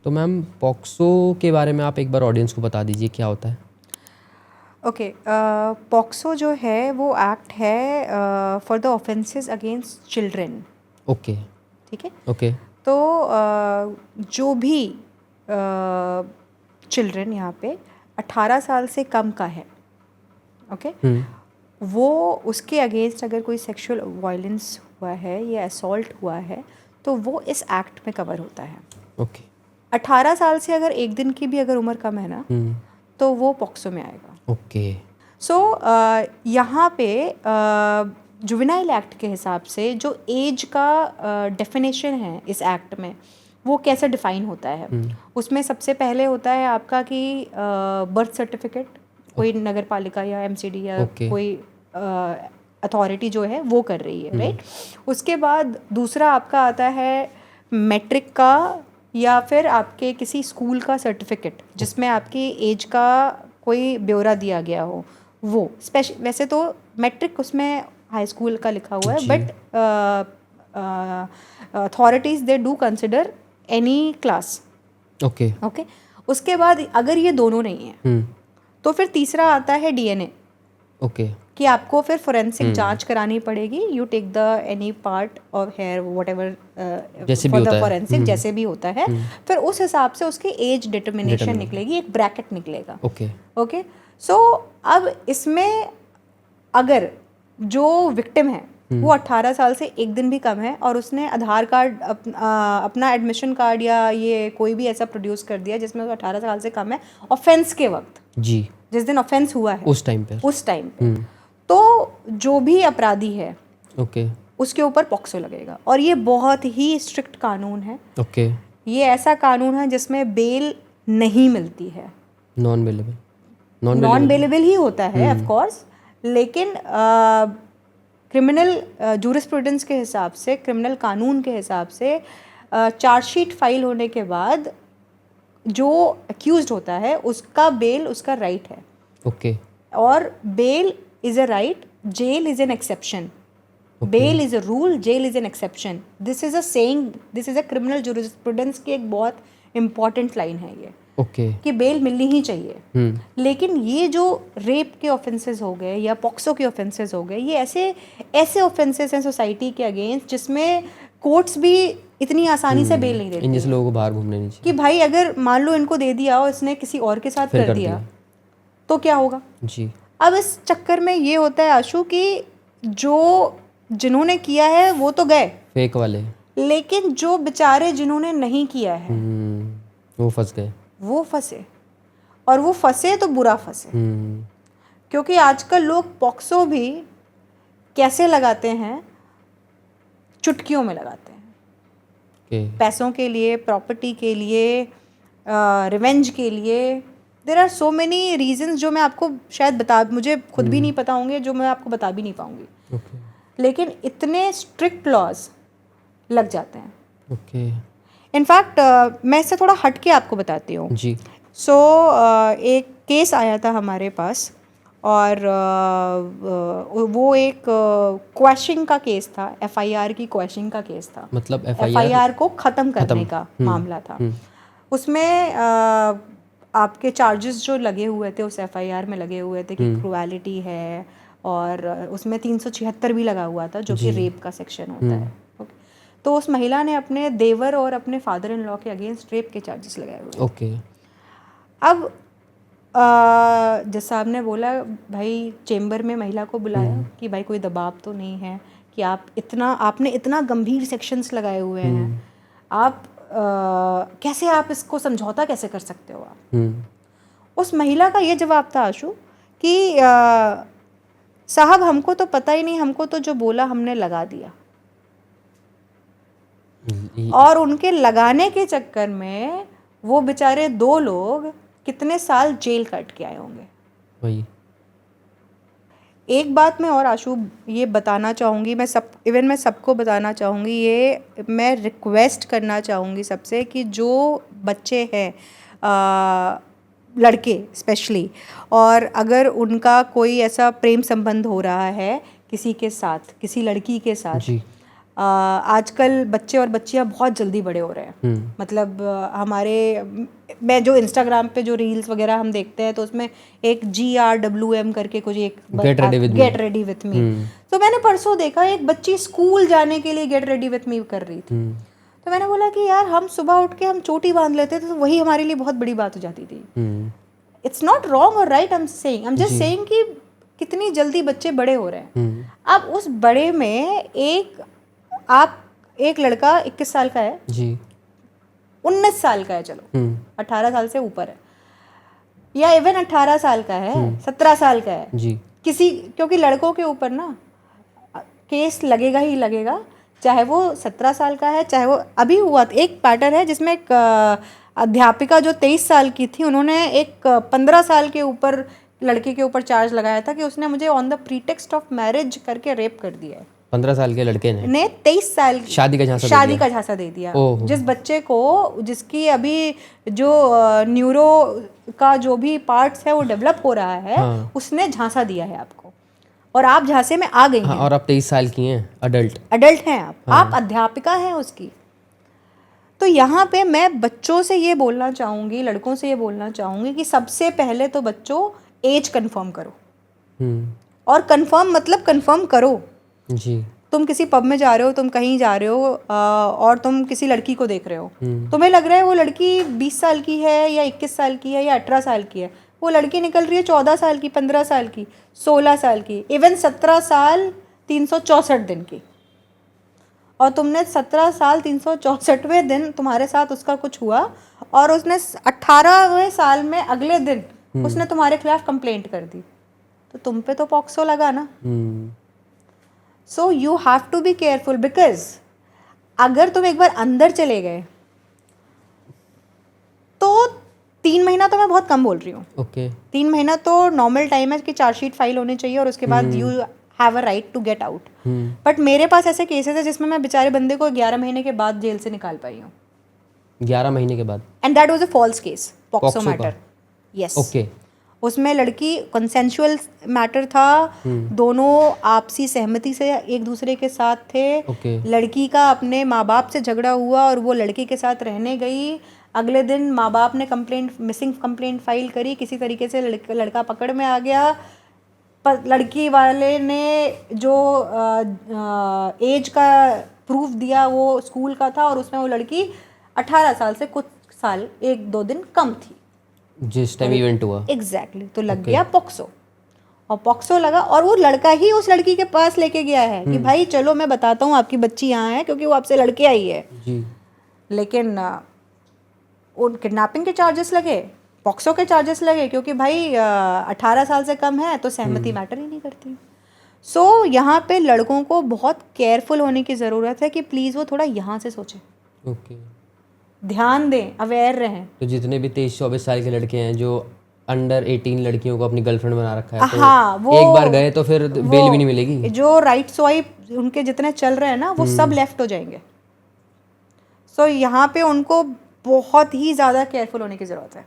तो ma'am POCSO के बारे में आप एक बार ऑडियंस को बता दीजिए क्या होता है। ओके, पॉक्सो जो है वो एक्ट है for the offences against children. Okay ठीक है, ओके तो जो भी चिल्ड्रन यहाँ पे 18 साल से कम का है, ओके, वो उसके अगेंस्ट अगर कोई सेक्सुअल वायलेंस हुआ है या असॉल्ट हुआ है तो वो इस एक्ट में कवर होता है। ओके 18 साल से अगर एक दिन की भी अगर उम्र कम है ना तो वो पॉक्सो में आएगा। ओके सो यहाँ पे जुवेनाइल एक्ट के हिसाब से जो एज का डेफिनेशन है इस एक्ट में वो कैसे डिफाइन होता है, उसमें सबसे पहले होता है आपका कि बर्थ सर्टिफिकेट कोई नगर पालिका या एमसीडी या कोई अथॉरिटी जो है वो कर रही है, राइट। उसके बाद दूसरा आपका आता है मैट्रिक का या फिर आपके किसी स्कूल का सर्टिफिकेट जिसमें आपकी एज का कोई ब्यौरा दिया गया हो वो। वैसे तो मैट्रिक उसमें हाई स्कूल का लिखा हुआ है, but authorities they do consider any class. Okay okay, उसके बाद अगर ये दोनों नहीं है तो फिर तीसरा आता है डीएनए। ओके कि आपको फिर फोरेंसिक जांच करानी पड़ेगी। You take the any part of hair whatever for the forensic जैसे भी होता है, फिर उस हिसाब से उसकी एज डिटर्मिनेशन निकलेगी, एक ब्रैकेट निकलेगा। ओके ओके, सो अब इसमें अगर जो विक्टिम है वो 18 साल से एक दिन भी कम है और उसने आधार कार्ड अपना एडमिशन कार्ड या ये कोई भी ऐसा प्रोड्यूस कर दिया जिसमें वो 18 साल से कम है ऑफेंस के वक्त, जी जिस दिन ऑफेंस हुआ है उस टाइम पे तो जो भी अपराधी है ओके उसके ऊपर पॉक्सो लगेगा। और ये बहुत ही स्ट्रिक्ट कानून है। ओके ये ऐसा कानून है जिसमें बेल नहीं मिलती है। नॉन बेलेबल ही होता है ऑफ कोर्स, लेकिन क्रिमिनल जूरिस्प्रूडेंस के हिसाब से, क्रिमिनल कानून के हिसाब से चार्जशीट फाइल होने के बाद जो अक्यूज्ड होता है उसका बेल उसका राइट है। ओके और bell is a right, jail is an exception. Okay. Bail is a rule, jail is an exception. This is a saying, this is a criminal jurisprudence की एक बहुत important line है ये। Okay. कि bell मिलनी ही चाहिए। लेकिन ये जो रेप के ऑफेंसेस हो गए या पॉक्सो के ऑफेंसेस हो गए, ये ऐसे ऑफेंसेस हैं सोसाइटी के अगेंस्ट जिसमें कोर्ट्स भी इतनी आसानी से बेल नहीं देती। इन जैसे लोगों को बाहर घूमने नहीं चाहिए कि भाई अगर मान लो इनको दे दिया और इसने किसी और के साथ कर दिया तो क्या होगा जी। अब इस चक्कर में ये होता है आशु कि जो जिन्होंने किया है वो तो गए फेक वाले, लेकिन जो बेचारे जिन्होंने नहीं किया है वो फंस गए, वो फंसे। और वो फंसे तो बुरा फंसे, क्योंकि आजकल लोग पॉक्सो भी कैसे लगाते हैं, चुटकियों में लगाते हैं। पैसों के लिए, प्रॉपर्टी के लिए, रिवेंज के लिए। There are so many reasons जो मैं आपको शायद मुझे खुद भी नहीं पता होंगे, जो मैं आपको बता भी नहीं पाऊंगी। लेकिन इतने स्ट्रिक्ट लॉज लग जाते हैं। इनफैक्ट मैं इससे थोड़ा हट के आपको बताती हूँ जी। सो एक केस आया था हमारे पास और वो एक क्वैशिंग का केस था, FIR की क्वैशिंग का केस था। मतलब FIR को ख़त्म करने का मामला था। उसमें आपके चार्जेस जो लगे हुए थे उस FIR में लगे हुए थे कि क्रूएलिटी है, और उसमें 376 भी लगा हुआ था जो कि रेप का सेक्शन होता है। तो उस महिला ने अपने देवर और अपने फादर इन लॉ के अगेंस्ट रेप के चार्जेस लगाए हुए। अब जज साहब ने बोला भाई चेम्बर में महिला को बुलाया कि भाई कोई दबाव तो नहीं है कि आपने इतना गंभीर सेक्शंस लगाए हुए हैं, आप कैसे आप इसको समझौता कैसे कर सकते हो आप। उस महिला का ये जवाब था आशु कि साहब हमको तो पता ही नहीं, हमको तो जो बोला हमने लगा दिया। और उनके लगाने के चक्कर में वो बेचारे 2 लोग कितने साल जेल काट के आए होंगे। वही एक बात मैं और आशु ये बताना चाहूँगी, मैं सबको बताना चाहूँगी, ये मैं रिक्वेस्ट करना चाहूँगी सबसे कि जो बच्चे हैं लड़के स्पेशली, और अगर उनका कोई ऐसा प्रेम संबंध हो रहा है किसी के साथ, किसी लड़की के साथ जी, आजकल बच्चे और बच्चियां बहुत जल्दी बड़े हो रहे हैं। मतलब मैं जो इंस्टाग्राम पे जो रील्स वगैरह हम देखते हैं तो उसमें एक GRWM करके कुछ एक गेट रेडी विथ मी। तो मैंने परसों देखा एक बच्ची स्कूल जाने के लिए गेट रेडी विथ मी कर रही थी। तो मैंने बोला कि यार हम सुबह उठ के हम चोटी बांध लेते थे तो वही हमारे लिए बहुत बड़ी बात हो जाती थी। इट्स नॉट रॉन्ग और right, I am just saying कि कितनी जल्दी बच्चे बड़े हो रहे हैं। अब उस बड़े में एक लड़का 21 साल का है जी, 19 साल का है, चलो 18 साल से ऊपर है, या इवन 18 साल का है, 17 साल का है जी, क्योंकि लड़कों के ऊपर ना केस लगेगा ही लगेगा, चाहे वो 17 साल का है, चाहे वो अभी हुआ एक पैटर्न है जिसमें एक अध्यापिका जो 23 साल की थी, उन्होंने एक 15 साल के ऊपर लड़के के ऊपर चार्ज लगाया था कि उसने मुझे on the pretext of marriage करके रेप कर दिया है। 15 साल के लड़के ने 23 साल शादी का झांसा दे दिया। जिस बच्चे को, जिसकी अभी जो न्यूरो का जो भी पार्ट्स है वो डेवलप हो रहा है, हाँ। उसने झांसा दिया है आपको और आप झांसे में आ गई हैं। और आप 23 साल की हैं, अडल्ट हैं आप अध्यापिका हैं उसकी। तो यहाँ पे मैं बच्चों से ये बोलना चाहूँगी, लड़कों से ये बोलना चाहूँगी कि सबसे पहले तो बच्चों एज कंफर्म करो। और कंफर्म मतलब कंफर्म करो जी। तुम किसी पब में जा रहे हो, तुम कहीं जा रहे हो और तुम किसी लड़की को देख रहे हो, तुम्हें लग रहा है वो लड़की 20 साल की है या 21 साल की है या 18 साल की है, वो लड़की निकल रही है 14 साल की, 15 साल की, 16 साल की, इवन 17 साल 364 दिन की, और तुमने 17 साल 364वें दिन तुम्हारे साथ उसका कुछ हुआ और उसने 18वें साल में अगले दिन उसने तुम्हारे खिलाफ कंप्लेंट कर दी, तो तुम पे तो पॉक्सो लगा ना। So you have to be careful, because अगर तुम एक बार अंदर चले गए तो 3 महीना तो मैं बहुत कम बोल रही हूँ, 3 महीना तो नॉर्मल टाइम है कि चार्जशीट फाइल होनी चाहिए और उसके बाद you have a right to get out. But मेरे पास ऐसे केसेस है जिसमें मैं बेचारे बंदे को 11 महीने के बाद जेल से निकाल पाई हूँ। 11 महीने के बाद? And that was a false case, POCSO matter. Yes, उसमें लड़की कंसेंशुअल मैटर था, दोनों आपसी सहमति से एक दूसरे के साथ थे। लड़की का अपने माँ बाप से झगड़ा हुआ और वो लड़के के साथ रहने गई। अगले दिन माँ बाप ने मिसिंग कंप्लेंट फाइल करी, किसी तरीके से लड़का पकड़ में आ गया। लड़की वाले ने जो एज का प्रूफ दिया वो स्कूल का था और उसमें वो लड़की 18 साल से कुछ साल 1-2 दिन कम थी जिस टाइम इवेंट हुआ। एग्जैक्टली, तो लग गया पॉक्सो। और पॉक्सो लगा और वो लड़का ही उस लड़की के पास लेके गया है कि भाई चलो मैं बताता हूँ आपकी बच्ची यहाँ है, क्योंकि वो आपसे लड़के आई है जी। लेकिन उन किडनैपिंग के चार्जेस लगे, पॉक्सो के चार्जेस लगे, क्योंकि भाई 18 साल से कम है तो सहमति मैटर ही नहीं करती। सो यहाँ पे लड़कों को बहुत केयरफुल होने की ज़रूरत है कि प्लीज़ वो थोड़ा यहाँ से सोचें, ध्यान दें, अवेयर रहें। तो जितने भी 23-24 साल के लड़के हैं जो अंडर 18 लड़कियों को अपनी गर्लफ्रेंड बना रखा है, तो हाँ, वो एक बार गए तो फिर बेल भी नहीं मिलेगी। जो राइट स्वाइप उनके जितने चल रहे हैं ना, वो सब लेफ्ट हो जाएंगे। सो यहाँ पे उनको बहुत ही ज़्यादा केयरफुल होने की ज़रूरत है।